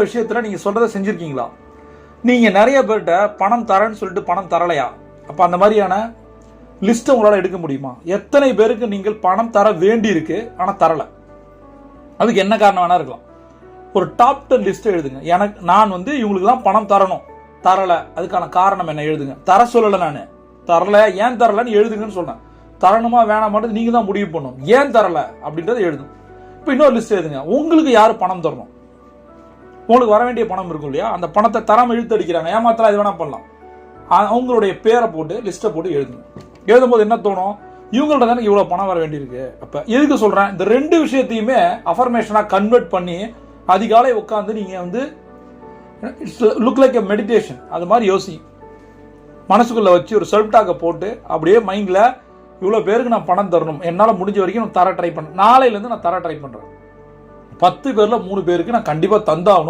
விஷயத்துல நீங்க சொல்றதை செஞ்சிருக்கீங்களா? நீங்க நிறைய பேர்கிட்ட பணம் தரேன்னு சொல்லிட்டு பணம் தரலையா? அப்ப அந்த மாதிரியான லிஸ்ட் உங்களால எடுக்க முடியுமா? எத்தனை பேருக்கு நீங்கள் பணம் தர வேண்டி இருக்கு ஆனா தரல? அதுக்கு என்ன காரணம் வேணா இருக்கலாம். ஒரு டாப் 10 லிஸ்ட் எழுதுங்க. நான் இவங்களுக்கு தான் பணம் தரணும், தரல, அதுக்கான காரணம் என்ன எழுதுங்க. தர சொல்லல, நானு தரல, ஏன் தரலன்னு எழுதுங்கன்னு சொன்னேன். தரணுமா வேணாமான்னு நீங்க தான் முடிவு பண்ணணும். ஏன் தரல அப்படின்றத எழுதுங்க. இப்ப இன்னொரு லிஸ்ட் எழுதுங்க. உங்களுக்கு யாரு பணம் தரணும்? உங்களுக்கு வர வேண்டிய பணம் இருக்கும் இல்லையா, அந்த பணத்தை தராம இழுத்து அடிக்கிறாங்க, ஏமாத்தலாம், இது வேணா பண்ணலாம். அவங்களுடைய பேரை போட்டு லிஸ்ட்டை போட்டு எழுதுங்க. எழுதும்போது என்ன தோணும்? இவங்கள்ட்ட தானே இவ்வளவு பணம் வர வேண்டியிருக்கு. அப்ப எதுக்கு சொல்றேன், இந்த ரெண்டு விஷயத்தையுமே அஃபர்மேஷனா கன்வெர்ட் பண்ணி அதிகாலை உட்காந்து நீங்க லுக் லைக் எ மெடிடேஷன் அது மாதிரி யோசி, மனசுக்குள்ள வச்சு ஒரு செல்ஃப் டாக்கை போட்டு அப்படியே மைண்ட்ல இவ்வளவு பேருக்கு நான் பணம் தரணும், என்னால முடிஞ்ச வரைக்கும் நான் தர ட்ரை பண்றேன், நாளையில இருந்து நான் தர ட்ரை பண்றேன், 10 பேர்ல 3 பேருக்கு நான் கண்டிப்பா தந்தாகணும்.